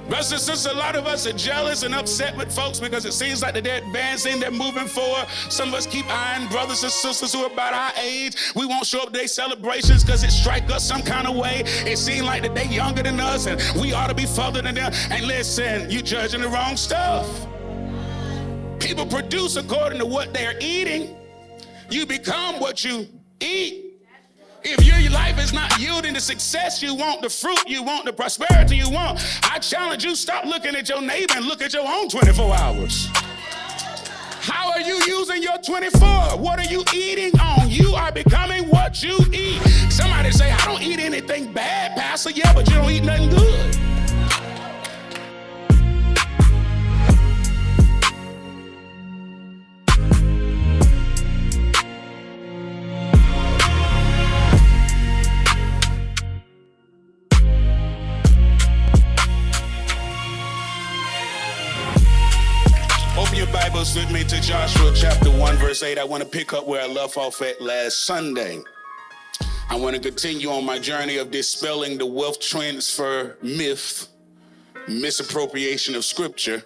Brothers and sisters, a lot of us are jealous and upset with folks because it seems like they're advancing, they're moving forward. Some of us keep eyeing brothers and sisters who are about our age. We won't show up to their celebrations because it strikes us some kind of way. It seems like that they're younger than us and we ought to be further than them. And listen, you're judging the wrong stuff. People produce according to what they're eating. You become what you eat. If your life is not yielding the success you want, the fruit you want, the prosperity you want, I challenge you, stop looking at your neighbor and look at your own 24 hours. How are you using your 24? What are you eating on? You are becoming what you eat. Somebody say, I don't eat anything bad, Pastor. Yeah, but you don't eat nothing good. Open your Bibles with me to Joshua chapter 1, verse 8. I want to pick up where I left off at last Sunday. I want to continue on my journey of dispelling the wealth transfer myth, misappropriation of scripture,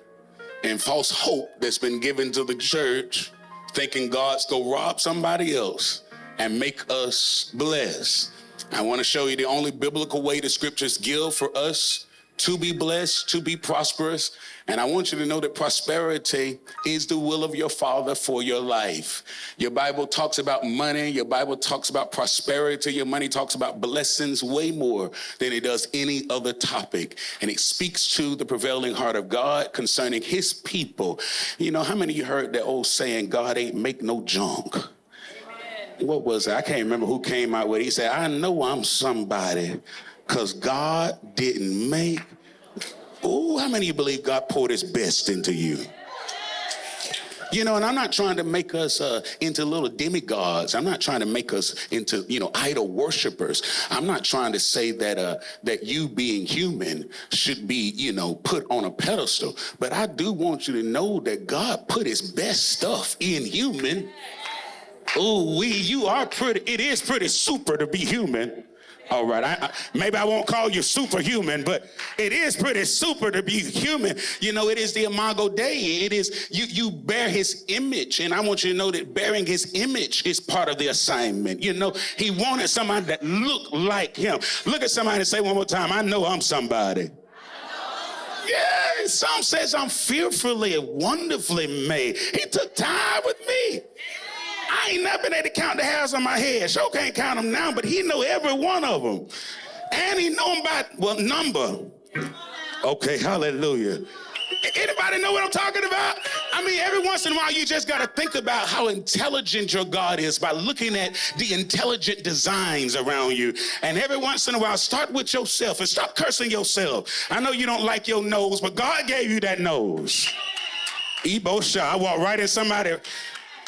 and false hope that's been given to the church, thinking God's going to rob somebody else and make us blessed. I want to show you the only biblical way the scriptures give for us to be blessed, to be prosperous. And I want you to know that prosperity is the will of your Father for your life. Your Bible talks about money. Your Bible talks about prosperity. Your money talks about blessings way more than it does any other topic. And it speaks to the prevailing heart of God concerning his people. You know, how many of you heard that old saying, God ain't make no junk? What was it? I can't remember who came out with it. He said, I know I'm somebody because God didn't make. Oh, how many of you believe God poured his best into you? You know, and I'm not trying to make us into little demigods. I'm not trying to make us into, idol worshipers. I'm not trying to say that that you being human should be, put on a pedestal. But I do want you to know that God put his best stuff in human. Oh, you are pretty. It is pretty super to be human. All right, maybe I won't call you superhuman, but it is pretty super to be human. You know, it is the imago Dei. It is, you bear his image, and I want you to know that bearing his image is part of the assignment. You know, he wanted somebody that looked like him. Look at somebody and say one more time, I know I'm somebody. Yeah, Psalm says I'm fearfully and wonderfully made. He took time with me. I ain't never been able to count the hairs on my head. Sure can't count them now, but he know every one of them. And he know them by, number. Okay, hallelujah. Anybody know what I'm talking about? I mean, every once in a while, you just got to think about how intelligent your God is by looking at the intelligent designs around you. And every once in a while, start with yourself and stop cursing yourself. I know you don't like your nose, but God gave you that nose. Ebo Shah, I walked right in somebody.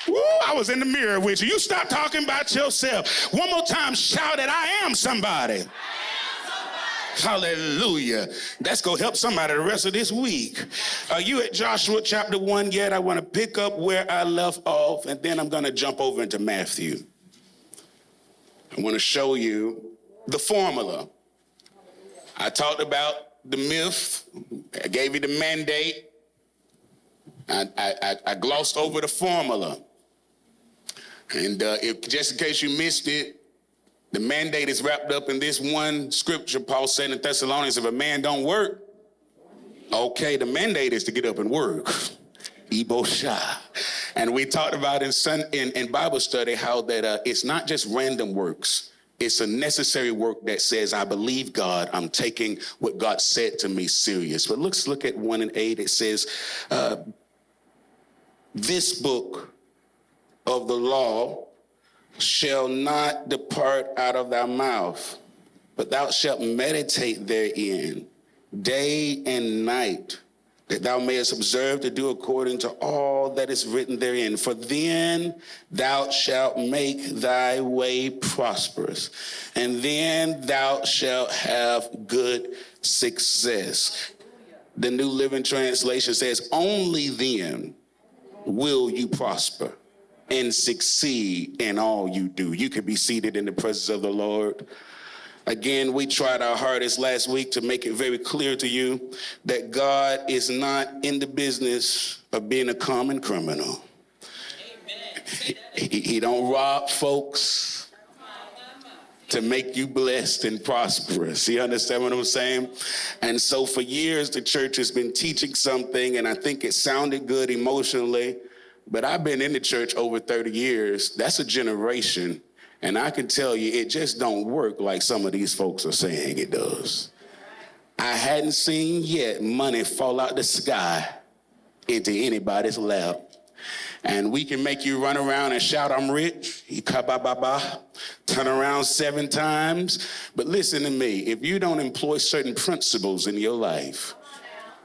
Woo, I was in the mirror with you. You stop talking about yourself. One more time, shout it, I am somebody. Hallelujah. That's going to help somebody the rest of this week. Are you at Joshua chapter 1 yet? I want to pick up where I left off, and then I'm going to jump over into Matthew. I want to show you the formula. I talked about the myth. I gave you the mandate. I glossed over the formula. And if just in case you missed it, the mandate is wrapped up in this one scripture. Paul said in Thessalonians, if a man don't work, okay, the mandate is to get up and work. Ebo Shah. And we talked about in Bible study how that it's not just random works. It's a necessary work that says, I believe God, I'm taking what God said to me serious. But let's look at 1:8. It says, this book of the law shall not depart out of thy mouth, but thou shalt meditate therein day and night, that thou mayest observe to do according to all that is written therein. For then thou shalt make thy way prosperous, and then thou shalt have good success. The New Living Translation says, only then will you prosper and succeed in all you do. You can be seated in the presence of the Lord. Again, we tried our hardest last week to make it very clear to you that God is not in the business of being a common criminal. He don't rob folks to make you blessed and prosperous. You understand what I'm saying? And so for years, the church has been teaching something, and I think it sounded good emotionally, but I've been in the church over 30 years. That's a generation. And I can tell you, it just don't work like some of these folks are saying it does. I hadn't seen yet money fall out the sky into anybody's lap. And we can make you run around and shout, I'm rich, turn around 7 times. But listen to me, if you don't employ certain principles in your life,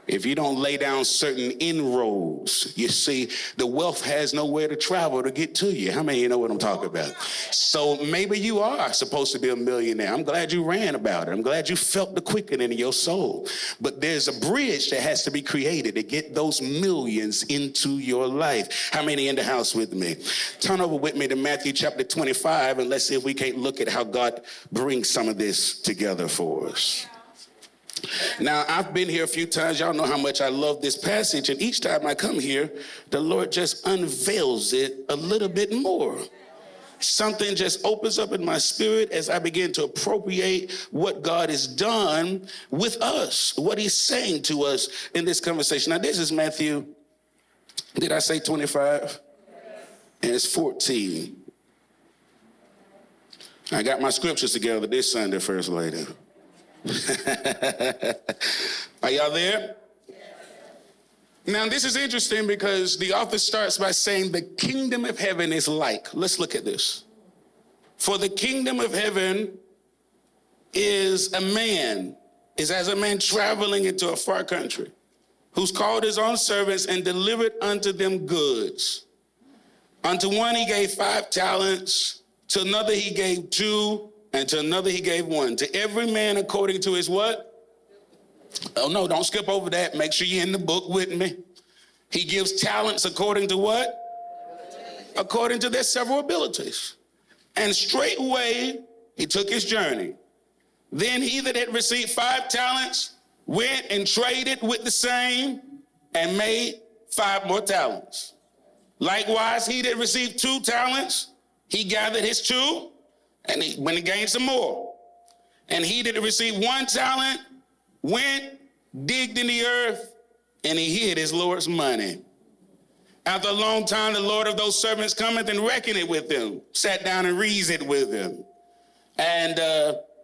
if you don't lay down certain inroads, you see, the wealth has nowhere to travel to get to you. How many of you know what I'm talking about? So maybe you are supposed to be a millionaire. I'm glad you ran about it. I'm glad you felt the quickening in your soul. But there's a bridge that has to be created to get those millions into your life. How many in the house with me? Turn over with me to Matthew chapter 25, and let's see if we can't look at how God brings some of this together for us. Now, I've been here a few times. Y'all know how much I love this passage. And each time I come here, the Lord just unveils it a little bit more. Something just opens up in my spirit as I begin to appropriate what God has done with us, what he's saying to us in this conversation. Now, this is Matthew, did I say 25? And it's 14. I got my scriptures together this Sunday, First Lady. Are y'all there? Now, this is interesting because the author starts by saying the kingdom of heaven is like. Let's look at this. For the kingdom of heaven is as a man traveling into a far country, who's called his own servants and delivered unto them goods. Unto one he gave 5 talents, to another he gave 2, and to another he gave 1. To every man according to his what? Oh no, don't skip over that. Make sure you're in the book with me. He gives talents according to what? According to their several abilities. And straightway he took his journey. Then he that had received 5 talents went and traded with the same and made 5 more talents. Likewise, he that received 2 talents, he gathered his 2, and he went and gained some more. And he that received 1 talent went, digged in the earth, and he hid his Lord's money. After a long time, the Lord of those servants cometh and reckoned it with them, sat down and reasoned with them. And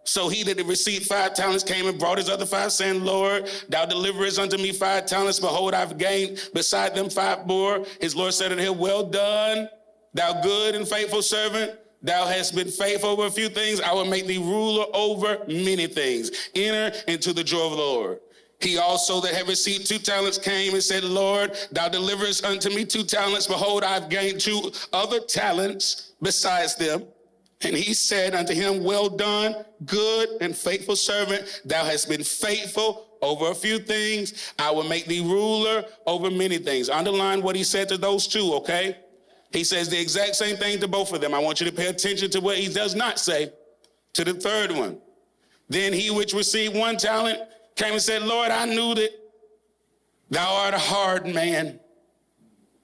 so he that had received 5 talents came and brought his other 5, saying, Lord, thou deliverest unto me 5 talents. Behold, I've gained beside them 5 more. His Lord said unto him, well done, thou good and faithful servant. Thou hast been faithful over a few things. I will make thee ruler over many things. Enter into the joy of the Lord. He also that had received 2 talents came and said, Lord, thou deliverest unto me 2 talents. Behold, I've gained 2 other talents besides them. And he said unto him, well done, good and faithful servant. Thou hast been faithful over a few things. I will make thee ruler over many things. Underline what he said to those 2, okay? He says the exact same thing to both of them. I want you to pay attention to what he does not say to the 3rd one. Then he which received 1 talent came and said, Lord, I knew that thou art a hard man,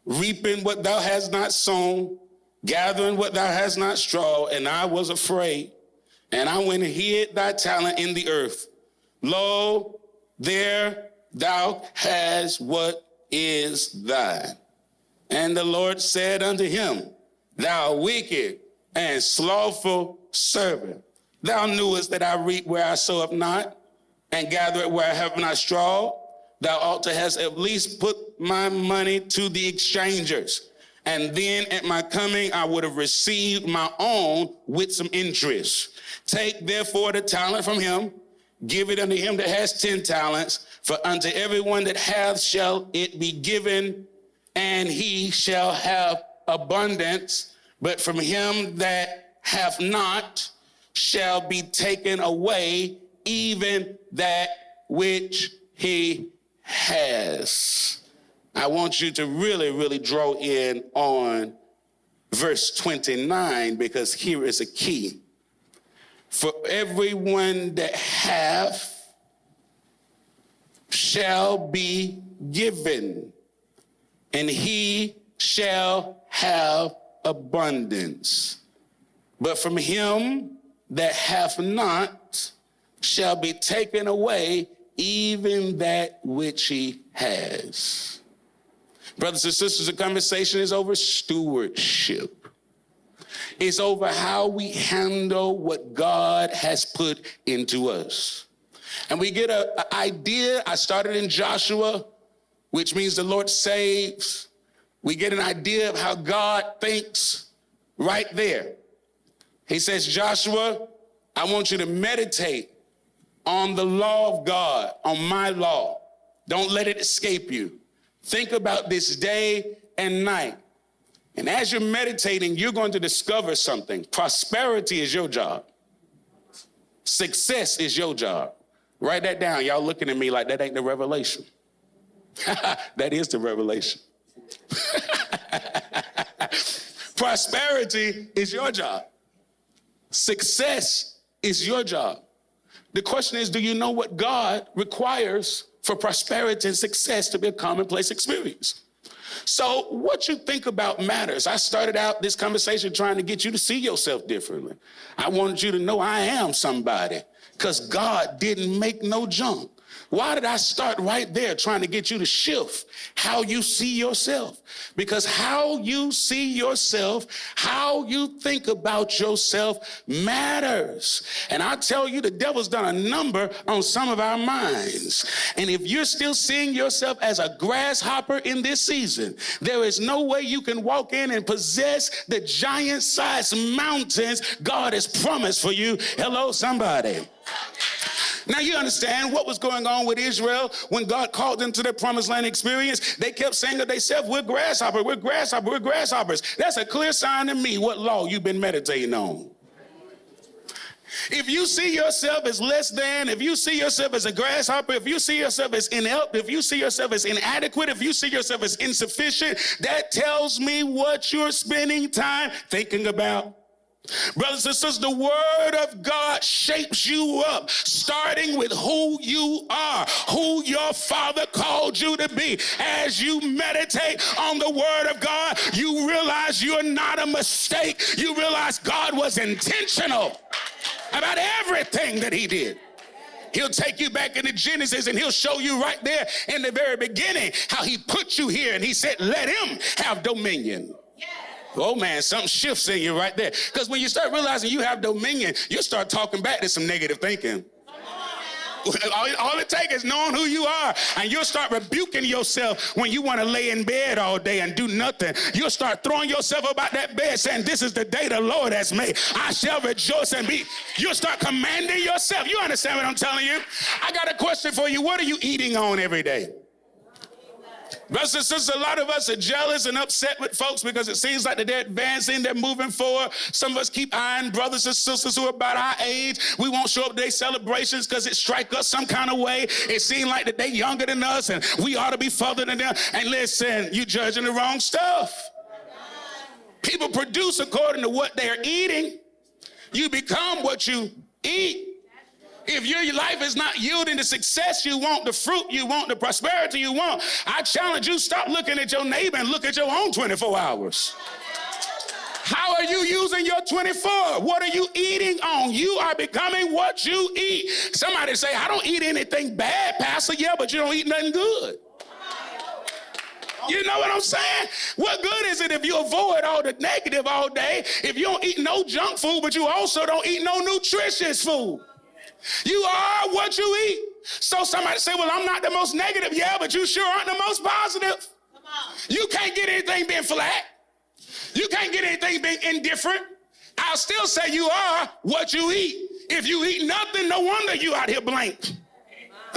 reaping what thou hast not sown, gathering what thou hast not strawed, and I was afraid. And I went and hid thy talent in the earth. Lo, there thou hast what is thine. And the Lord said unto him, thou wicked and slothful servant, thou knewest that I reap where I sow up not, and gather it where I have not strawed. Thou ought to have at least put my money to the exchangers. And then at my coming, I would have received my own with some interest. Take therefore the talent from him, give it unto him that has 10 talents, for unto everyone that hath shall it be given, and he shall have abundance, but from him that hath not shall be taken away even that which he has. I want you to really, really draw in on verse 29, because here is a key. For everyone that hath shall be given, and he shall have abundance. But from him that hath not shall be taken away even that which he has. Brothers and sisters, the conversation is over stewardship. It's over how we handle what God has put into us. And we get an idea. I started in Joshua, which means the Lord saves. We get an idea of how God thinks right there. He says, Joshua, I want you to meditate on the law of God, on my law. Don't let it escape you. Think about this day and night. And as you're meditating, you're going to discover something. Prosperity is your job. Success is your job. Write that down. Y'all looking at me like that ain't the revelation. That is the revelation. Prosperity is your job. Success is your job. The question is, do you know what God requires for prosperity and success to be a commonplace experience? So what you think about matters. I started out this conversation trying to get you to see yourself differently. I wanted you to know I am somebody because God didn't make no junk. Why did I start right there trying to get you to shift how you see yourself? Because how you see yourself, how you think about yourself matters. And I tell you, the devil's done a number on some of our minds. And if you're still seeing yourself as a grasshopper in this season, there is no way you can walk in and possess the giant-sized mountains God has promised for you. Hello, somebody. Now you understand what was going on with Israel when God called them to their promised land experience. They kept saying to themselves, we're grasshoppers, we're grasshoppers, we're grasshoppers. That's a clear sign to me what law you've been meditating on. If you see yourself as less than, if you see yourself as a grasshopper, if you see yourself as inept, if you see yourself as inadequate, if you see yourself as insufficient, that tells me what you're spending time thinking about. Brothers and sisters, the word of God shapes you up, starting with who you are, who your father called you to be. As you meditate on the word of God, you realize you're not a mistake. You realize God was intentional about everything that he did. He'll take you back into Genesis and he'll show you right there in the very beginning how he put you here and he said, let him have dominion. Oh man, something shifts in you right there. Because when you start realizing you have dominion, you start talking back to some negative thinking. All it takes is knowing who you are, and you'll start rebuking yourself when you want to lay in bed all day and do nothing. You'll start throwing yourself about that bed saying, this is the day the Lord has made. I shall rejoice and be. You'll start commanding yourself. You understand what I'm telling you? I got a question for you. What are you eating on every day? Brothers and sisters, a lot of us are jealous and upset with folks because it seems like that they're advancing, they're moving forward. Some of us keep eyeing brothers and sisters who are about our age. We won't show up to their celebrations because it strikes us some kind of way. It seems like that they're younger than us and we ought to be further than them. And listen, you're judging the wrong stuff. People produce according to what they're eating. You become what you eat. If your life is not yielding the success you want, the fruit you want, the prosperity you want, I challenge you, stop looking at your neighbor and look at your own 24 hours. How are you using your 24? What are you eating on? You are becoming what you eat. Somebody say, I don't eat anything bad, Pastor. Yeah, but you don't eat nothing good. You know what I'm saying? What good is it if you avoid all the negative all day, if you don't eat no junk food, but you also don't eat no nutritious food? You are what you eat. So somebody say, well, I'm not the most negative. Yeah, but you sure aren't the most positive. Come on. You can't get anything being flat. You can't get anything being indifferent. I'll still say you are what you eat. If you eat nothing, no wonder you out here blank.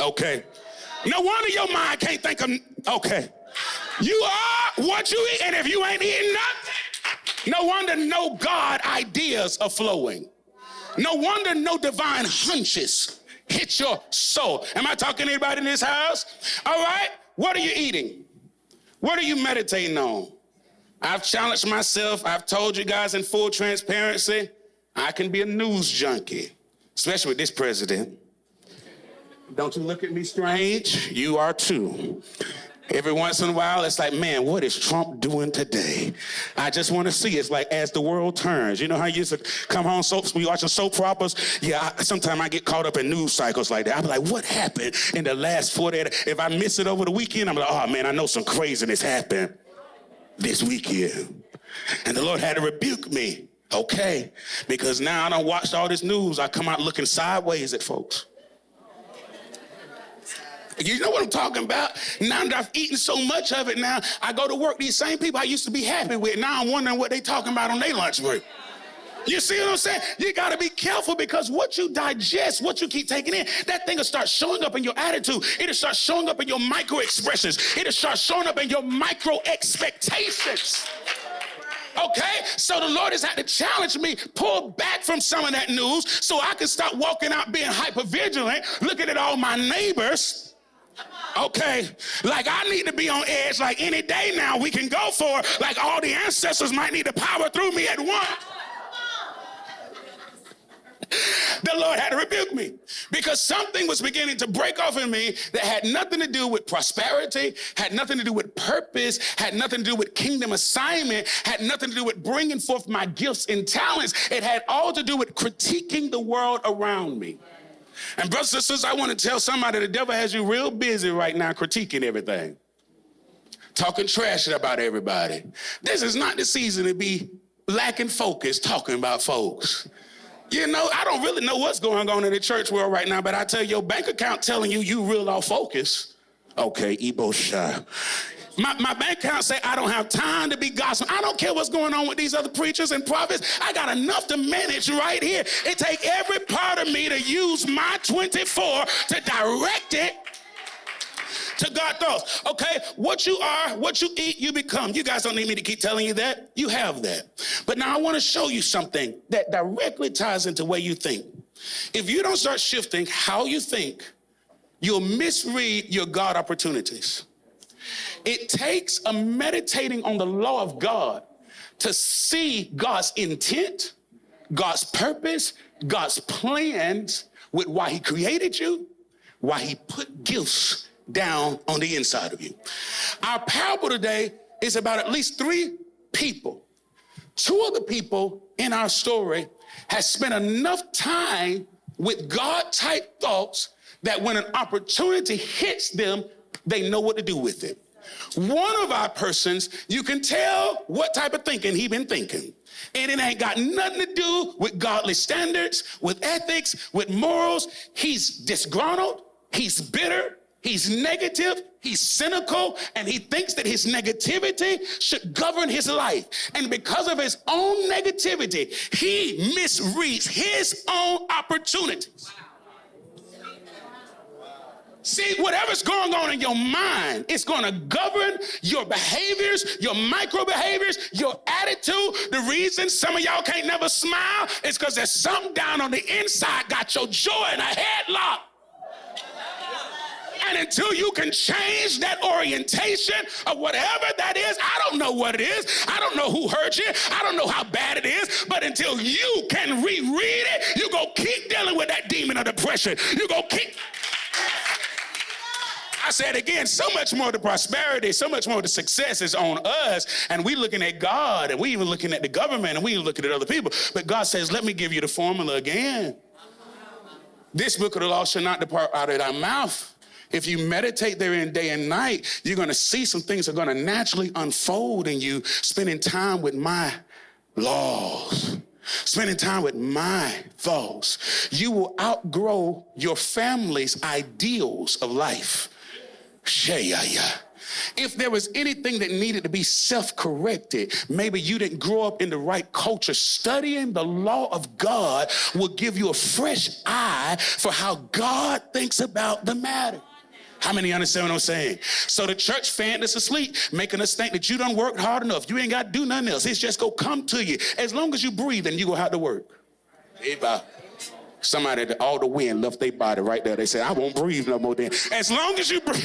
Okay. No wonder your mind can't think of, okay. You are what you eat, and if you ain't eating nothing, no wonder no God ideas are flowing. No wonder no divine hunches hit your soul. Am I talking to anybody in this house? All right, what are you eating? What are you meditating on? I've challenged myself. I've told you guys in full transparency, I can be a news junkie. especially with this president. Don't you look at me strange? You are too. Every once in a while, it's like, man, what is Trump doing today? I just want to see. It's like as the world turns. You know how you used to come home, we watching soap operas? Yeah, sometimes I get caught up in news cycles like that. I'm like, what happened in the last 48 hours? If I miss it over the weekend, I'm like, oh, man, I know some craziness happened this weekend. And the Lord had to rebuke me. Okay, because now I done watched all this news. I come out looking sideways at folks. You know what I'm talking about? Now that I've eaten so much of it now, I go to work, these same people I used to be happy with, now I'm wondering what they talking about on their lunch break. You see what I'm saying? You got to be careful because what you digest, what you keep taking in, that thing will start showing up in your attitude. It'll start showing up in your micro expressions. It'll start showing up in your micro expectations. Okay, so the Lord has had to challenge me, pull back from some of that news so I can start walking out being hyper vigilant, looking at all my neighbors. Okay, like I need to be on edge like any day now we can go for, like all the ancestors might need to power through me at once. The Lord had to rebuke me because something was beginning to break off in me that had nothing to do with prosperity, had nothing to do with purpose, had nothing to do with kingdom assignment, had nothing to do with bringing forth my gifts and talents. It had all to do with critiquing the world around me. And brothers and sisters, I want to tell somebody the devil has you real busy right now critiquing everything, talking trash about everybody. This is not the season to be lacking focus talking about folks. You know, I don't really know what's going on in the church world right now, but I tell you, your bank account telling you real off focus. Okay, Ebo shy. My bank account say I don't have time to be gossiping. I don't care what's going on with these other preachers and prophets. I got enough to manage right here. It take every part of me to use my 24 to direct it to God's thoughts. Okay, what you are, what you eat, you become. You guys don't need me to keep telling you that. You have that. But now I want to show you something that directly ties into the way you think. If you don't start shifting how you think, you'll misread your God opportunities. It takes a meditating on the law of God to see God's intent, God's purpose, God's plans with why he created you, why he put gifts down on the inside of you. Our parable today is about at least 3 people. 2 of the people in our story has spent enough time with God-type thoughts that when an opportunity hits them, they know what to do with it. One of our persons, you can tell what type of thinking he been thinking. And it ain't got nothing to do with godly standards, with ethics, with morals. He's disgruntled, he's bitter, he's negative, he's cynical, and he thinks that his negativity should govern his life. And because of his own negativity, he misreads his own opportunities. See, whatever's going on in your mind, it's going to govern your behaviors, your micro behaviors, your attitude. The reason some of y'all can't never smile is because there's something down on the inside got your jaw in a headlock. And until you can change that orientation of whatever that is, I don't know what it is. I don't know who hurt you. I don't know how bad it is. But until you can reread it, you go keep dealing with that demon of depression. You go keep... I said again, so much more of the prosperity, so much more of the success is on us, and we looking at God, and we even looking at the government, and we even looking at other people. But God says, let me give you the formula again. This book of the law shall not depart out of thy mouth. If you meditate therein day and night, you're going to see some things are going to naturally unfold in you, spending time with my laws. Spending time with my thoughts. You will outgrow your family's ideals of life. If there was anything that needed to be self-corrected, maybe you didn't grow up in the right culture. Studying the law of God will give you a fresh eye for how God thinks about the matter. How many understand what I'm saying? So the church fanned us asleep, making us think that you done worked hard enough. You ain't got to do nothing else. It's just going to come to you. As long as you breathe, and you going to have to work. Somebody, all the wind left their body right there. They said, I won't breathe no more then. As long as you breathe.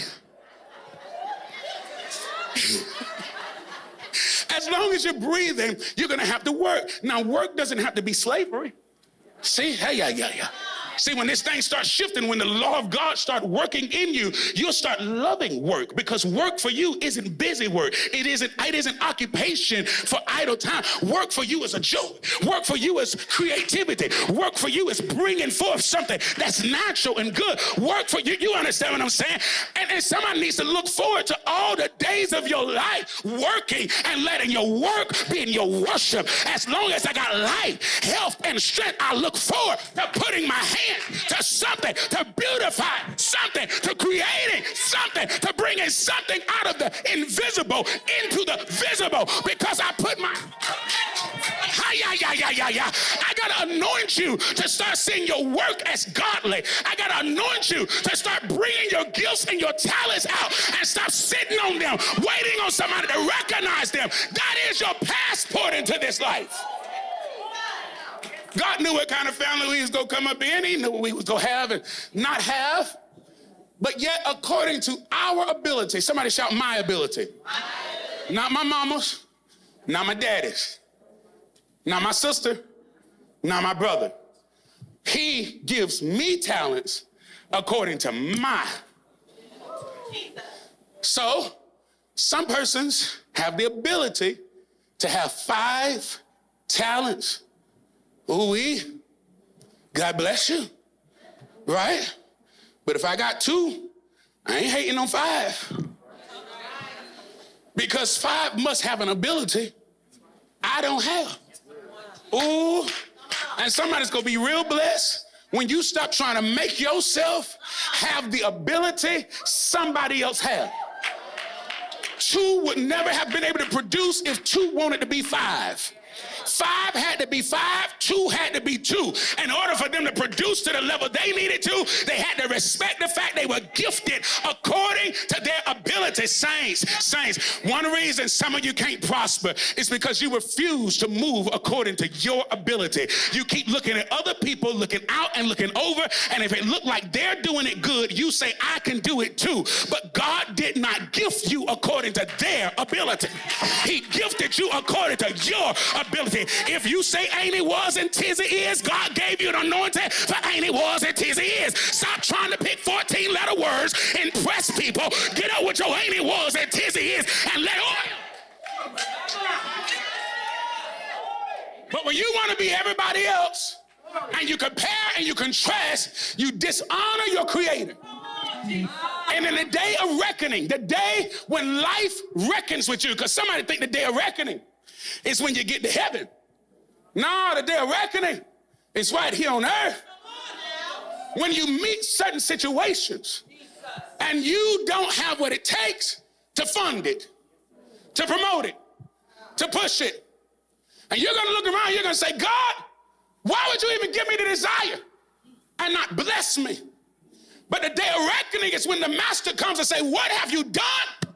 As long as you're breathing, you're going to have to work. Now, work doesn't have to be slavery. See? Hey, yeah. See, when this thing starts shifting, when the law of God starts working in you, you'll start loving work, because work for you isn't busy work. It isn't occupation for idle time. Work for you is a joy. Work for you is creativity. Work for you is bringing forth something that's natural and good. Work for you. You understand what I'm saying? And somebody needs to look forward to all the days of your life working and letting your work be in your worship. As long as I got life, health, and strength, I look forward to putting my hand to something, to beautify something, to creating something, to bringing something out of the invisible into the visible, because I put my... I gotta anoint you to start seeing your work as godly. I gotta anoint you to start bringing your gifts and your talents out and stop sitting on them, waiting on somebody to recognize them. That is your passport into this life. God knew what kind of family we was going to come up in. He knew what we was going to have and not have. But yet, according to our ability, somebody shout, my ability. Not my mama's, not my daddy's, not my sister, not my brother. He gives me talents according to my. So, some persons have the ability to have 5 talents. Ooh-wee, God bless you, right? But if I got 2, I ain't hating on 5. Because 5 must have an ability I don't have. Ooh, and somebody's gonna be real blessed when you stop trying to make yourself have the ability somebody else has. 2 would never have been able to produce if 2 wanted to be 5. 5 had to be 5, 2 had to be 2. In order for them to produce to the level they needed to, they had to respect the fact they were gifted according to their ability. Saints, one reason some of you can't prosper is because you refuse to move according to your ability. You keep looking at other people, looking out and looking over, and if it look like they're doing it good, you say, I can do it too. But God did not gift you according to their ability. He gifted you according to your ability. If you say ain't it was and tis it is, God gave you an anointing for ain't it was and tis it is. Stop trying to pick 14-letter words, impress people. Get out with your ain't it was and tis it is and let oil. But when you want to be everybody else and you compare and you contrast, you dishonor your creator. And in the day of reckoning, the day when life reckons with you, because somebody think the day of reckoning is when you get to heaven. No, the day of reckoning is right here on earth. When you meet certain situations and you don't have what it takes to fund it, to promote it, to push it. And you're going to look around, you're going to say, God, why would you even give me the desire and not bless me? But the day of reckoning is when the master comes and say, what have you done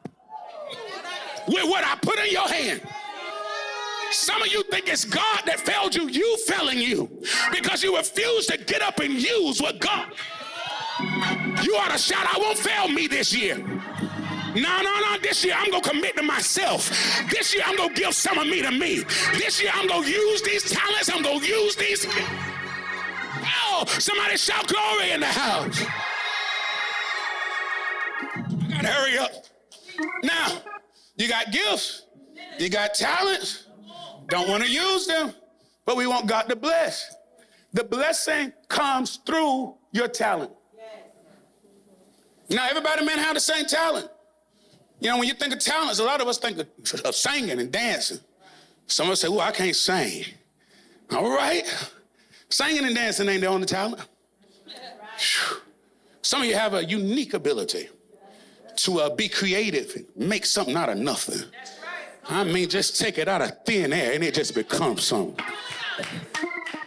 with what I put in your hand? Some of you think it's God that failed you. You failing you because you refuse to get up and use what God. You ought to shout, I won't fail me this year. No, this year I'm going to commit to myself. This year I'm going to give some of me to me. This year I'm going to use these talents. I'm going to use these. Oh, somebody shout glory in the house. I got to hurry up. Now, you got gifts. You got talents. Don't want to use them, but we want God to bless. The blessing comes through your talent. Now, everybody may have the same talent. You know, when you think of talents, a lot of us think of singing and dancing. Some of us say, well, I can't sing. All right. Singing and dancing ain't the only talent. Some of you have a unique ability to be creative and make something out of nothing. I mean, just take it out of thin air and it just becomes something.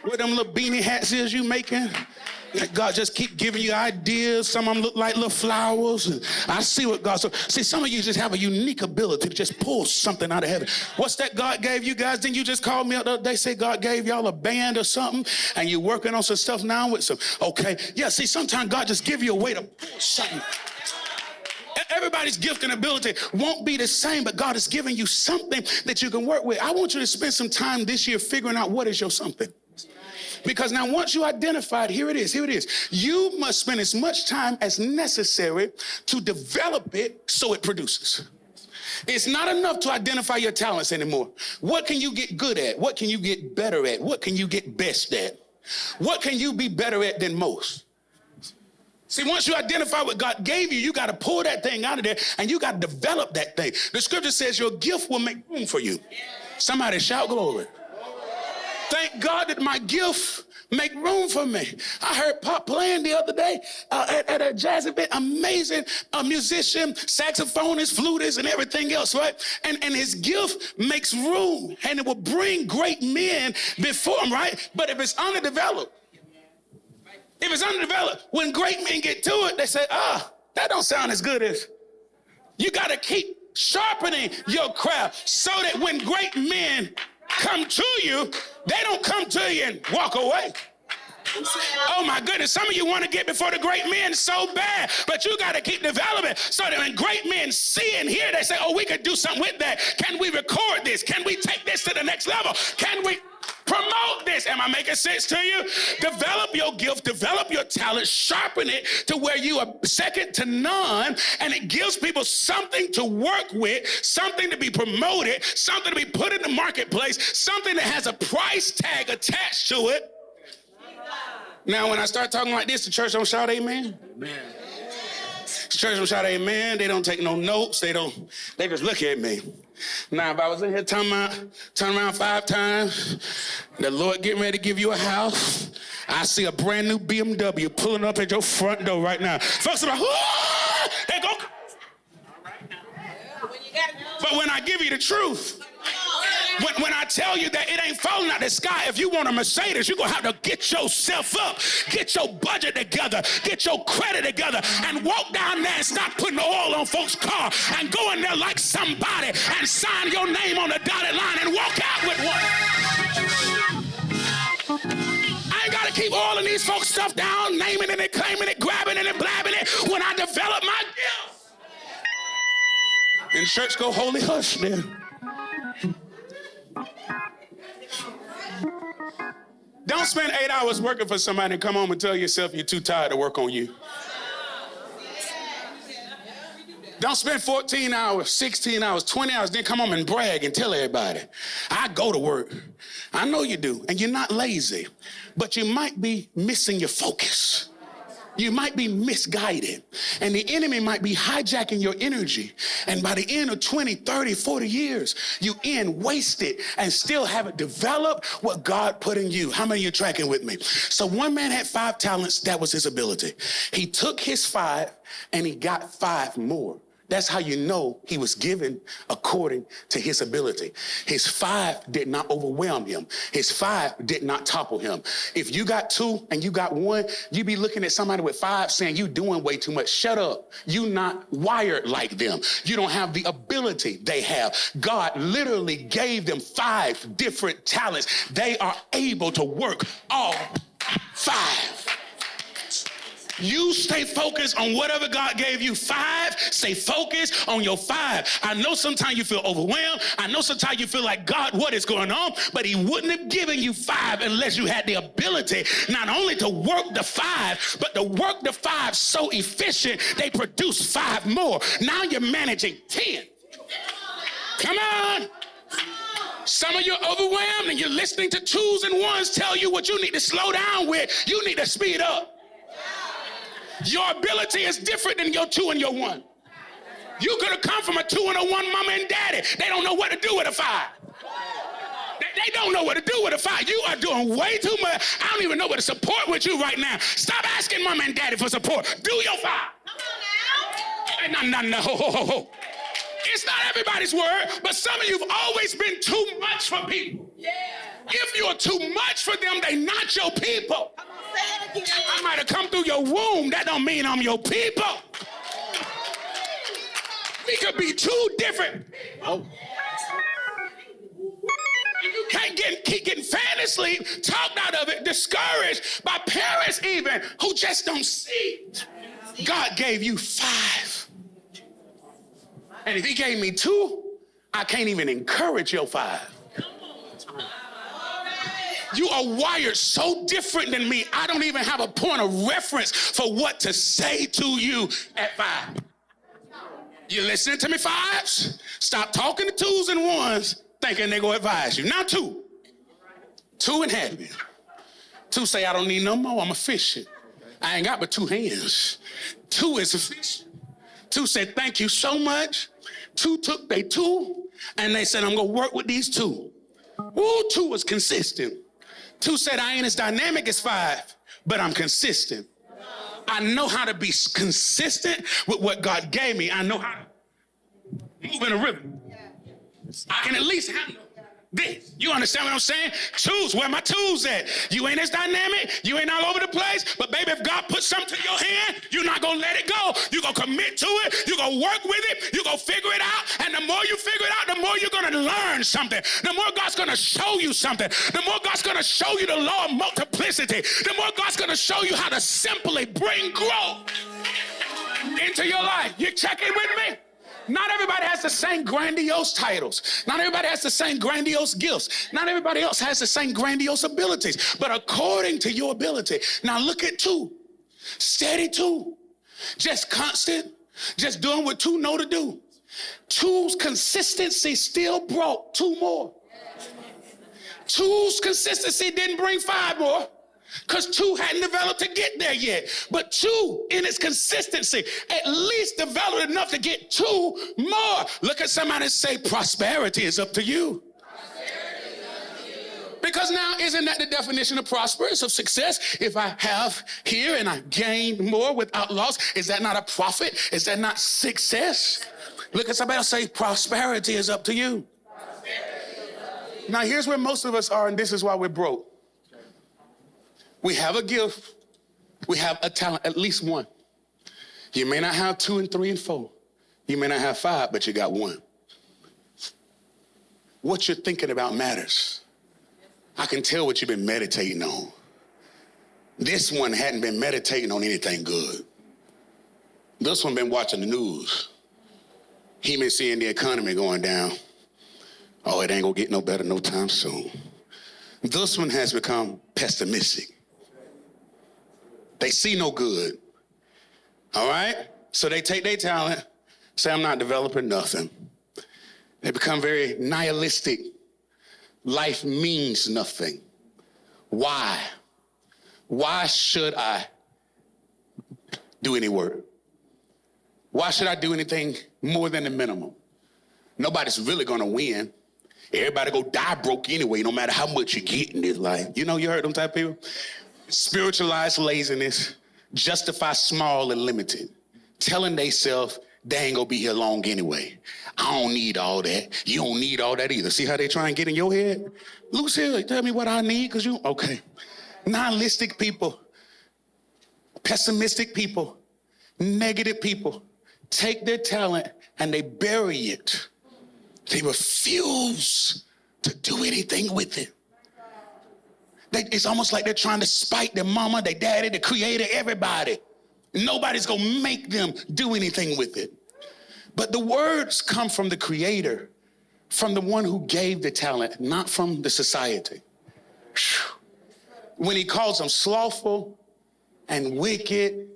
What them little beanie hats is you making? God just keep giving you ideas. Some of them look like little flowers. And I see what God... So, see, some of you just have a unique ability to just pull something out of heaven. What's that God gave you guys? Didn't you just call me up the other day, say God gave y'all a band or something? And you're working on some stuff now with some... Okay. Yeah, see, sometimes God just give you a way to pull something. Everybody's gift and ability won't be the same, but God is giving you something that you can work with. I want you to spend some time this year figuring out what is your something. Because now once you identified, here it is. You must spend as much time as necessary to develop it so it produces. It's not enough to identify your talents anymore. What can you get good at? What can you get better at? What can you get best at? What can you be better at than most? See, once you identify what God gave you, you got to pull that thing out of there and you got to develop that thing. The scripture says your gift will make room for you. Somebody shout glory. Thank God that my gift make room for me. I heard Pop playing the other day at a jazz event. Amazing musician, saxophonist, flutist, and everything else, right? And his gift makes room, and it will bring great men before him, right? But if it's underdeveloped, when great men get to it, they say, that don't sound as good as. You got to keep sharpening your craft so that when great men come to you, they don't come to you and walk away. Oh my goodness, some of you want to get before the great men so bad, but you got to keep developing so that when great men see and hear, they say, oh, we could do something with that. Can we record this? Can we take this to the next level? Can we promote this? Am I making sense to you? Develop your gift, develop your talent, sharpen it to where you are second to none, and it gives people something to work with, something to be promoted, something to be put in the marketplace, something that has a price tag attached to it. Now, when I start talking like this, the church don't shout amen. Amen. The church don't shout amen. They don't take no notes. They just look at me. Now, if I was in here turn around 5 times, the Lord getting ready to give you a house, I see a brand new BMW pulling up at your front door right now. Folks are like, oh, they go. But when I give you the truth, when I tell you that it ain't falling out the sky, if you want a Mercedes, you're going to have to get yourself up, get your budget together, get your credit together, and walk down there and stop putting oil on folks' car and go in there like somebody and sign your name on the dotted line and walk out with one. I ain't got to keep all of these folks' stuff down, naming it and claiming it, grabbing it and blabbing it when I develop my gift. And church go, holy hush there. Don't spend 8 hours working for somebody and come home and tell yourself you're too tired to work on you. Don't spend 14 hours, 16 hours, 20 hours, then come home and brag and tell everybody, I go to work. I know you do, and you're not lazy, but you might be missing your focus. You might be misguided, and the enemy might be hijacking your energy. And by the end of 20, 30, 40 years, you end wasted and still haven't developed what God put in you. How many of you are tracking with me? So one man had 5 talents. That was his ability. He took his 5 and he got 5 more. That's how you know he was given according to his ability. His 5 did not overwhelm him. His 5 did not topple him. If you got 2 and you got 1, you be looking at somebody with 5 saying, you doing way too much. Shut up. You not wired like them. You don't have the ability they have. God literally gave them 5 different talents. They are able to work all 5. You stay focused on whatever God gave you. 5, stay focused on your 5. I know sometimes you feel overwhelmed. I know sometimes you feel like, God, what is going on? But he wouldn't have given you 5 unless you had the ability not only to work the 5, but to work the 5 so efficient they produce 5 more. Now you're managing 10. Come on. Some of you are overwhelmed and you're listening to 2s and 1s tell you what you need to slow down with. You need to speed up. Your ability is different than your 2 and your 1. You could have come from a 2 and a 1 mama and daddy. They don't know what to do with a 5. They don't know what to do with a 5. You are doing way too much. I don't even know what to support with you right now. Stop asking mama and daddy for support. Do your 5. Come on now. No. It's not everybody's word, but some of you have always been too much for people. Yeah. If you're too much for them, they not your people. I might have come through your womb. That don't mean I'm your people. We could be 2 different. Oh. You can't keep getting fantasy talked out of it, discouraged by parents even who just don't see. God gave you 5. And if he gave me 2, I can't even encourage your 5. You are wired so different than me. I don't even have a point of reference for what to say to you at 5. You listening to me, 5s? Stop talking to 2s and 1s thinking they're going to advise you. Now 2. 2 and happy. 2 say, I don't need no more. I'm efficient. I ain't got but 2 hands. 2 is efficient. 2 said, thank you so much. 2 took they 2 and they said, I'm going to work with these 2. Ooh, 2 was consistent. 2 said, I ain't as dynamic as 5, but I'm consistent. I know how to be consistent with what God gave me. I know how to move in a rhythm. I can at least handle this. You understand what I'm saying? 2s, where my 2s at? You ain't as dynamic. You ain't all over the place. But baby, if God puts something in your hand, you're not going to let it go. You're going to commit to it. You're going to work with it. You're going to figure it out. And the more you figure it out, the more you're going to learn something. The more God's going to show you something. The more God's going to show you the law of multiplicity. The more God's going to show you how to simply bring growth into your life. You checking with me? Not everybody has the same grandiose titles. Not everybody has the same grandiose gifts. Not everybody else has the same grandiose abilities. But according to your ability. Now look at 2. Steady 2. Just constant. Just doing what 2 know to do. 2's consistency still brought 2 more. 2's consistency didn't bring 5 more. Because 2 hadn't developed to get there yet. But 2, in its consistency, at least developed enough to get 2 more. Look at somebody and say, prosperity is up to you. Because now, isn't that the definition of prosperous, of success? If I have here and I gain more without loss, is that not a profit? Is that not success? Look at somebody else, say, prosperity is up to you. Now, here's where most of us are, and this is why we're broke. We have a gift. We have a talent, at least 1. You may not have 2 and 3 and 4. You may not have 5, but you got 1. What you're thinking about matters. I can tell what you've been meditating on. This one hadn't been meditating on anything good. This one been watching the news. He been seeing the economy going down. Oh, it ain't gonna get no better no time soon. This one has become pessimistic. They see no good. All right? So they take their talent, say, I'm not developing nothing. They become very nihilistic. Life means nothing. Why? Why should I do any work? Why should I do anything more than the minimum? Nobody's really gonna win. Everybody go die broke anyway, no matter how much you get in this life. You know, you heard them type of people? Spiritualize laziness, justify small and limited, telling themselves they ain't gonna be here long anyway. I don't need all that. You don't need all that either. See how they try and get in your head? Loose here, tell me what I need, because you, okay. Nihilistic people, pessimistic people, negative people take their talent and they bury it. They refuse to do anything with it. It's almost like they're trying to spite their mama, their daddy, the creator, everybody. Nobody's going to make them do anything with it. But the words come from the creator, from the one who gave the talent, not from the society. When he calls them slothful and wicked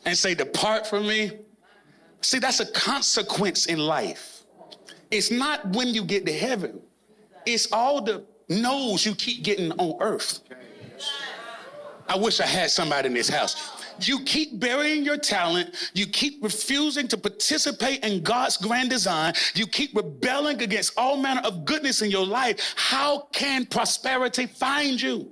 and say, depart from me. See, that's a consequence in life. It's not when you get to heaven. It's all the no's you keep getting on earth. I wish I had somebody in this house. You keep burying your talent. You keep refusing to participate in God's grand design. You keep rebelling against all manner of goodness in your life. How can prosperity find you?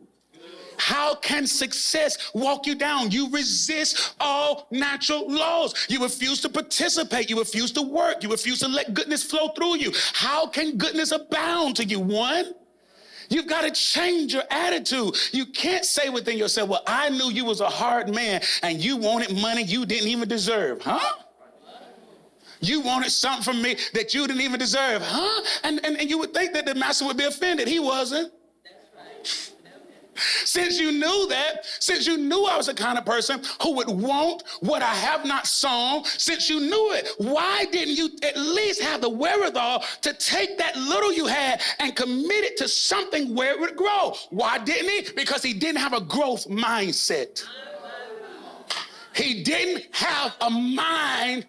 How can success walk you down? You resist all natural laws. You refuse to participate. You refuse to work. You refuse to let goodness flow through you. How can goodness abound to you? One, you've got to change your attitude. You can't say within yourself, well, I knew you was a hard man and you wanted money you didn't even deserve. Huh? You wanted something from me that you didn't even deserve. Huh? And you would think that the master would be offended. He wasn't. Since you knew that, since you knew I was the kind of person who would want what I have not sown, since you knew it, why didn't you at least have the wherewithal to take that little you had and commit it to something where it would grow? Why didn't he? Because he didn't have a growth mindset. He didn't have a mind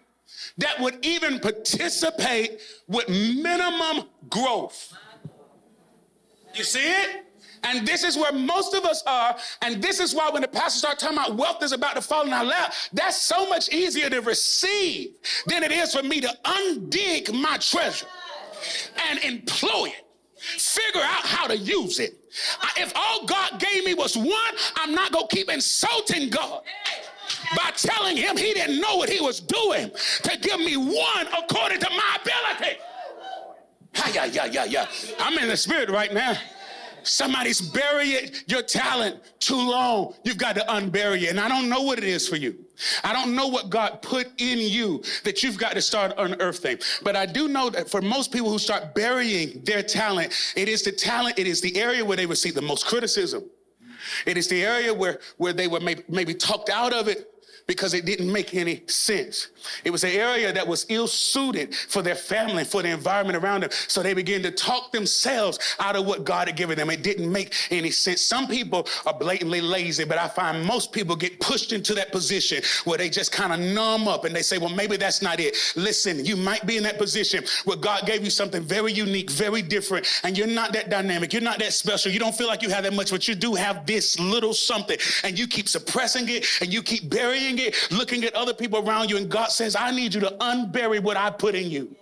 that would even participate with minimum growth. You see it? And this is where most of us are, and this is why when the pastor starts talking about wealth is about to fall in our lap, that's so much easier to receive than it is for me to undig my treasure and employ it. Figure out how to use it. If all God gave me was one, I'm not going to keep insulting God by telling him he didn't know what he was doing to give me one according to my ability. I'm in the spirit right now. Somebody's buried your talent too long. You've got to unbury it. And I don't know what it is for you. I don't know what God put in you that you've got to start unearthing. But I do know that for most people who start burying their talent, it is the area where they receive the most criticism. It is the area where they were maybe talked out of it because it didn't make any sense. It was an area that was ill-suited for their family, for the environment around them. So they began to talk themselves out of what God had given them. It didn't make any sense. Some people are blatantly lazy, but I find most people get pushed into that position where they just kind of numb up and they say, well, maybe that's not it. Listen, you might be in that position where God gave you something very unique, very different, and you're not that dynamic. You're not that special. You don't feel like you have that much, but you do have this little something, and you keep suppressing it, and you keep burying it, looking at other people around you, and God says, I need you to unbury what I put in you.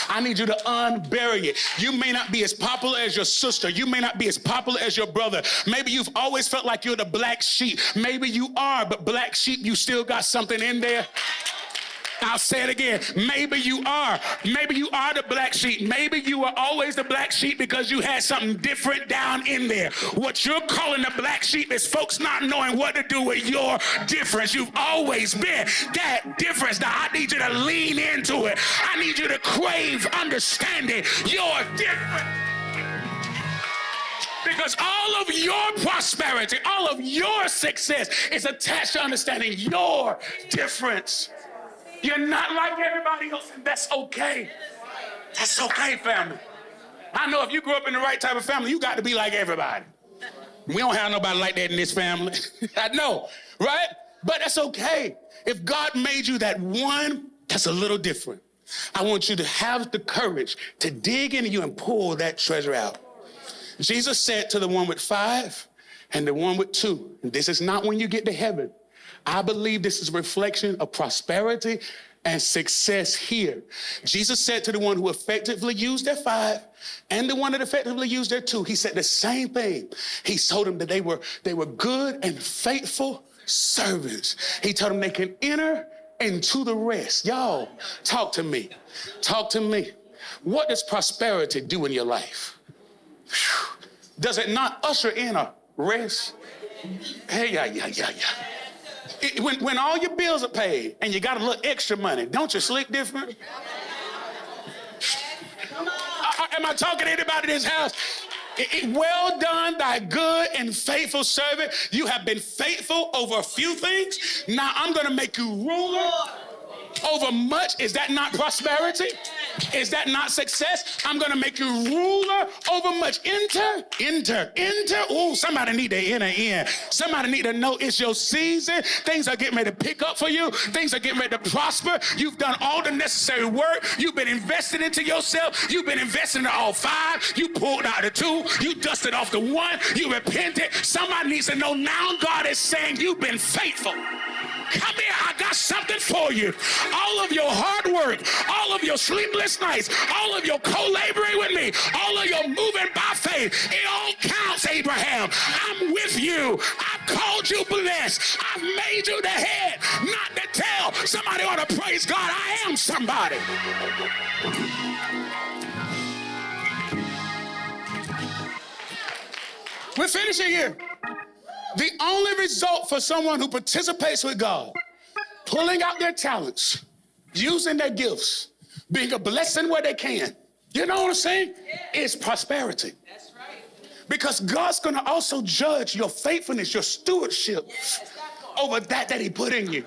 I need you to unbury it. You may not be as popular as your sister. You may not be as popular as your brother. Maybe you've always felt like you're the black sheep. Maybe you are, but black sheep, you still got something in there. I'll say it again. Maybe you are. Maybe you are the black sheep. Maybe you were always the black sheep because you had something different down in there. What you're calling the black sheep is folks not knowing what to do with your difference. You've always been that difference. Now I need you to lean into it. I need you to crave understanding you're different. Because all of your prosperity, all of your success is attached to understanding your difference. You're not like everybody else, and that's okay. That's okay, family. I know if you grew up in the right type of family, you got to be like everybody. We don't have nobody like that in this family. I know, right? But that's okay. If God made you that one, that's a little different. I want you to have the courage to dig into you and pull that treasure out. Jesus said to the one with 5 and the one with 2, and this is not when you get to heaven. I believe this is a reflection of prosperity and success here. Jesus said to the one who effectively used their 5 and the one that effectively used their 2, he said the same thing. He told them that they were good and faithful servants. He told them they can enter into the rest. Y'all, talk to me. Talk to me. What does prosperity do in your life? Does it not usher in a rest? Hey, yeah. When all your bills are paid and you got a little extra money, don't you sleep different? Am I talking to anybody in this house? Well done, thy good and faithful servant. You have been faithful over a few things. Now I'm going to make you ruler over much. Is that not prosperity? Is that not success? I'm going to make you ruler over much. Enter. Oh, somebody need to enter in. Somebody need to know it's your season. Things are getting ready to pick up for you. Things are getting ready to prosper. You've done all the necessary work. You've been invested into yourself. You've been invested into all 5. You pulled out the 2. You dusted off the 1. You repented. Somebody needs to know now God is saying you've been faithful. Come here, I got something for you. All of your hard work, all of your sleepless nights, all of your co-laboring with me, all of your moving by faith, it all counts, Abraham. I'm with you. I've called you blessed. I've made you the head, not the tail. Somebody ought to praise God. I am somebody. We're finishing here. The only result for someone who participates with God, pulling out their talents, using their gifts, being a blessing where they can, you know what I'm saying? Yeah. Is prosperity. That's right. Because God's going to also judge your faithfulness, your stewardship over that he put in you.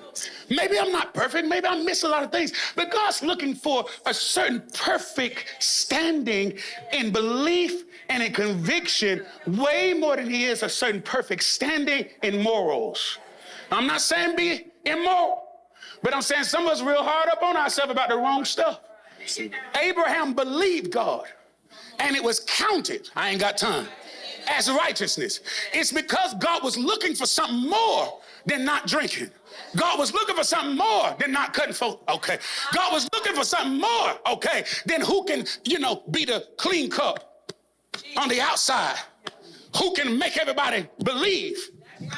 Maybe I'm not perfect. Maybe I miss a lot of things. But God's looking for a certain perfect standing in belief and in conviction way more than he is a certain perfect standing in morals. I'm not saying be immoral, but I'm saying some of us real hard up on ourselves about the wrong stuff. Abraham believed God, and it was counted, I ain't got time, as righteousness. It's because God was looking for something more than not drinking. God was looking for something more than not cutting folk. Okay. God was looking for something more, okay, than who can, be the clean cup on the outside. Who can make everybody believe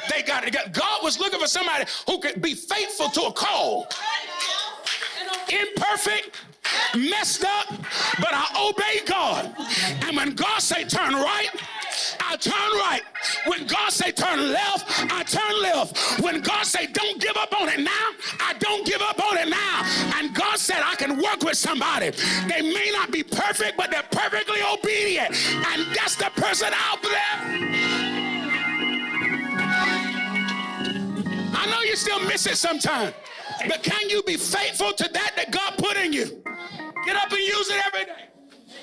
they got it. God was looking for somebody who could be faithful to a call. Imperfect, messed up, but I obey God. And when God say turn right, I turn right. When God say turn left, I turn left. When God say don't give up on it now, I don't give up on it now. And God said I can work with somebody. They may not be perfect, but they're perfectly obedient. And that's the person out there. I know you still miss it sometimes, but can you be faithful to that God put in you? Get up and use it every day,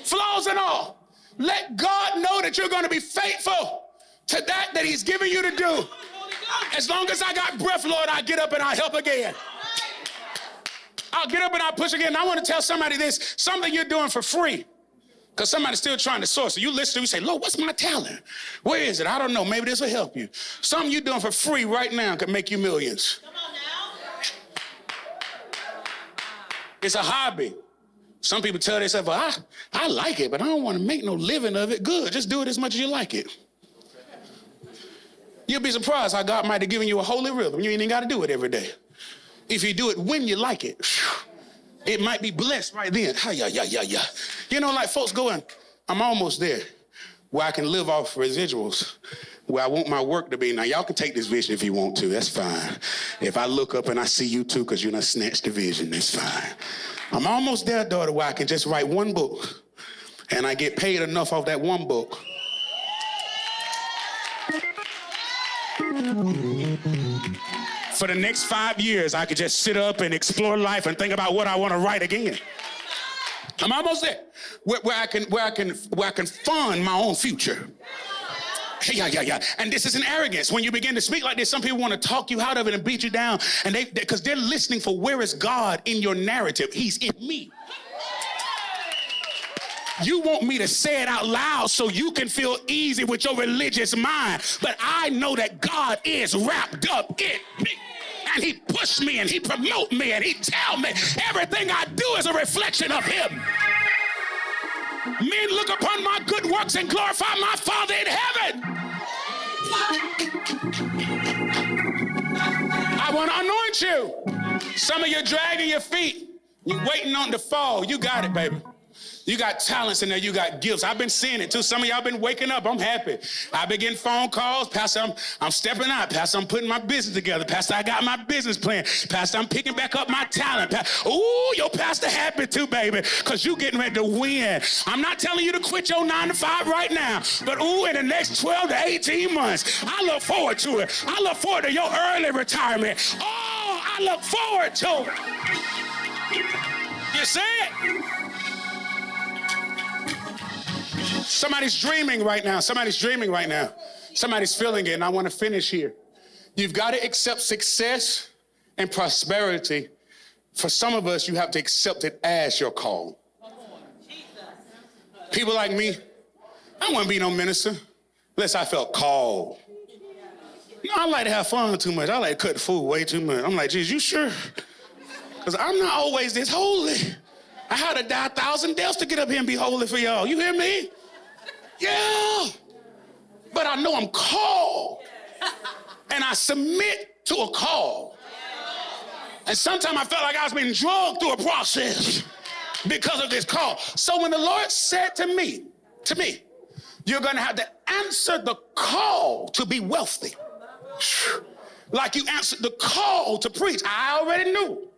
flaws and all. Let God know that you're going to be faithful to that he's given you to do. As long as I got breath, Lord, I get up and I help again. I'll get up and I'll push again. I want to tell somebody this, something you're doing for free, because somebody's still trying to source it. You listen to me, say, Lord, what's my talent? Where is it? I don't know. Maybe this will help you. Something you're doing for free right now could make you millions. Come on now. It's a hobby. Some people tell themselves, well, I like it, but I don't want to make no living of it. Good, just do it as much as you like it. You'll be surprised how God might have given you a holy rhythm. You ain't even got to do it every day. If you do it when you like it, it might be blessed right then. Like folks going, I'm almost there where I can live off residuals, where I want my work to be. Now, y'all can take this vision if you want to. That's fine. If I look up and I see you too because you done snatched the vision, that's fine. I'm almost there, daughter, where I can just write one book and I get paid enough off that one book. For the next 5 years, I could just sit up and explore life and think about what I want to write again. I'm almost there, where I can fund my own future. Yeah. And this is an arrogance. When you begin to speak like this, some people want to talk you out of it and beat you down, and because they're listening for where is God in your narrative. He's in me. You want me to say it out loud so you can feel easy with your religious mind, but I know that God is wrapped up in me. And he pushed me and he promote me and he tell me everything I do is a reflection of him. Men look upon my good works and glorify my Father in heaven. I want to anoint you. Some of you dragging your feet. You're waiting on the fall. You got it, baby. You got talents in there. You got gifts. I've been seeing it too. Some of y'all been waking up. I'm happy. I've been getting phone calls. Pastor, I'm stepping out. Pastor, I'm putting my business together. Pastor, I got my business plan. Pastor, I'm picking back up my talent. Ooh, your pastor happy too, baby, because you getting ready to win. I'm not telling you to quit your 9 to 5 right now, but ooh, in the next 12 to 18 months, I look forward to it. I look forward to your early retirement. Oh, I look forward to it. You see it? Somebody's dreaming right now. Somebody's dreaming right now. Somebody's feeling it, and I want to finish here. You've got to accept success and prosperity. For some of us, you have to accept it as your call. People like me, I don't want to be no minister unless I felt called. No, I like to have fun too much. I like to cut food way too much. I'm like, geez, you sure? Because I'm not always this holy. I had to die 1,000 deaths to get up here and be holy for y'all. You hear me? Yeah. But I know I'm called. And I submit to a call. And sometimes I felt like I was being drugged through a process because of this call. So when the Lord said to me, you're going to have to answer the call to be wealthy. Like you answered the call to preach. I already knew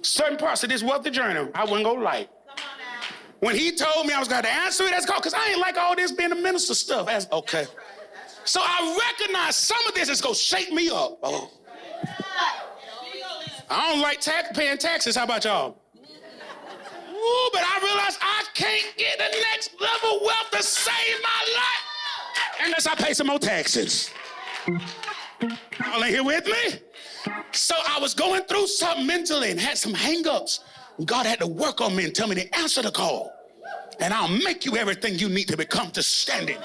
certain parts of this wealthy journey I wasn't going to like. When he told me I was going to answer it, that's called, because I ain't like all this being a minister stuff. Okay. So I recognize some of this is going to shake me up. Oh. I don't like paying taxes. How about y'all? Ooh, but I realize I can't get the next level wealth to save my life unless I pay some more taxes. Y'all ain't here with me? So I was going through something mentally and had some hang-ups. God had to work on me and tell me to answer the call. And I'll make you everything you need to become to stand in.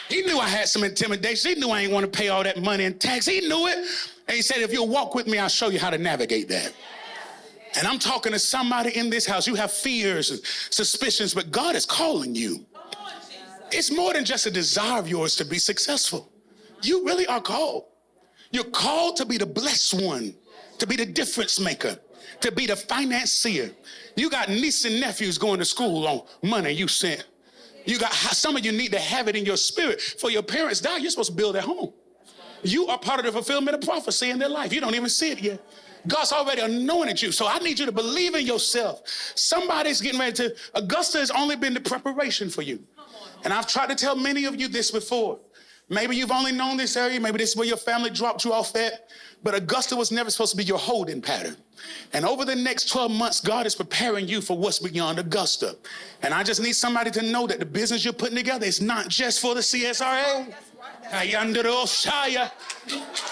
He knew I had some intimidation. He knew I ain't want to pay all that money in tax. He knew it. And he said, if you'll walk with me, I'll show you how to navigate that. And I'm talking to somebody in this house. You have fears and suspicions, but God is calling you. It's more than just a desire of yours to be successful. You really are called. You're called to be the blessed one, to be the difference maker, to be the financier. You got nieces and nephews going to school on money you sent. You got, some of you need to have it in your spirit. For your parents die, you're supposed to build at home. You are part of the fulfillment of prophecy in their life. You don't even see it yet. God's already anointed you. So I need you to believe in yourself. Somebody's getting ready to, Augusta has only been the preparation for you. And I've tried to tell many of you this before. Maybe you've only known this area. Maybe this is where your family dropped you off at. But Augusta was never supposed to be your holding pattern. And over the next 12 months, God is preparing you for what's beyond Augusta. And I just need somebody to know that the business you're putting together is not just for the CSRA.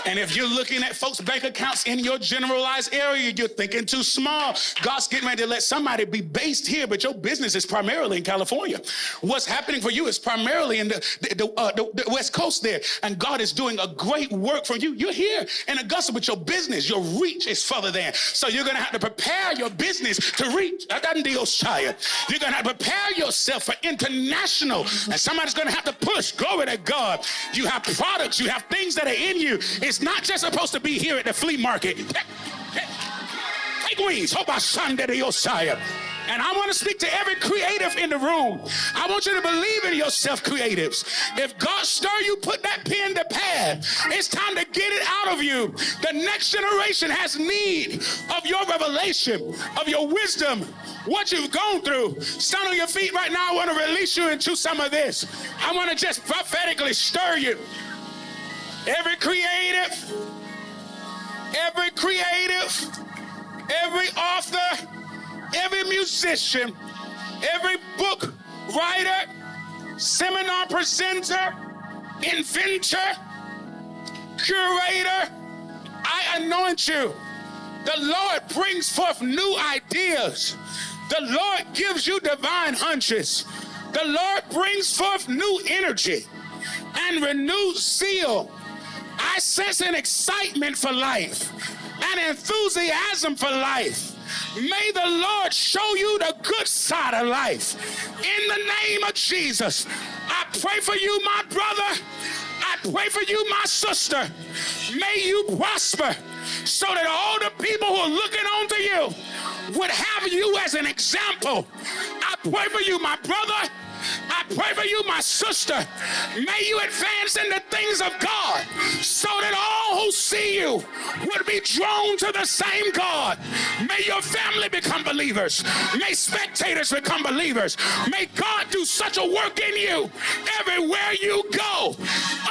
And if you're looking at folks' bank accounts in your generalized area, you're thinking too small. God's getting ready to let somebody be based here, but your business is primarily in California. What's happening for you is primarily in the West Coast there. And God is doing a great work for you. You're here in Augusta, but your business, your reach is further than. So you're going to have to prepare your business to reach. You're going to have to prepare yourself for international. And somebody's going to have to push. Glory to God. You have products, you have things that are in you. It's not just supposed to be here at the flea market. Take wings. Hope I Sunday to your side. And I want to speak to every creative in the room. I want you to believe in yourself, creatives. If God stir you, put that pen to pad. It's time to get it out of you. The next generation has need of your revelation, of your wisdom, what you've gone through. Stand on your feet right now. I want to release you into some of this. I want to just prophetically stir you. Every creative, every author, every musician, every book writer, seminar presenter, inventor, curator, I anoint you. The Lord brings forth new ideas. The Lord gives you divine hunches. The Lord brings forth new energy and renewed zeal. I sense an excitement for life, an enthusiasm for life. May the Lord show you the good side of life. In the name of Jesus, I pray for you, my brother. I pray for you, my sister. May you prosper so that all the people who are looking onto you would have you as an example. I pray for you, my brother. I pray for you, my sister. May you advance in the things of God so that all who see you would be drawn to the same God. May your family become believers. May spectators become believers. May God do such a work in you everywhere you go.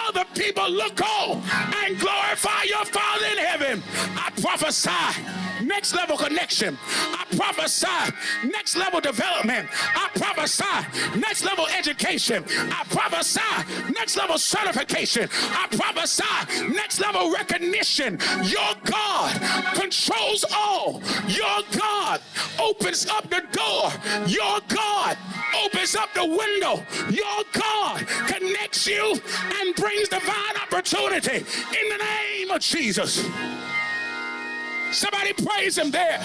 Other people look on and glorify your Father in heaven. I prophesy next level connection. I prophesy next level development. I prophesy next level education. I prophesy next level certification. I prophesy next level recognition. Your God controls all. Your God opens up the door. Your God opens up the window. Your God connects you and brings divine opportunity in the name of Jesus. Somebody praise him there.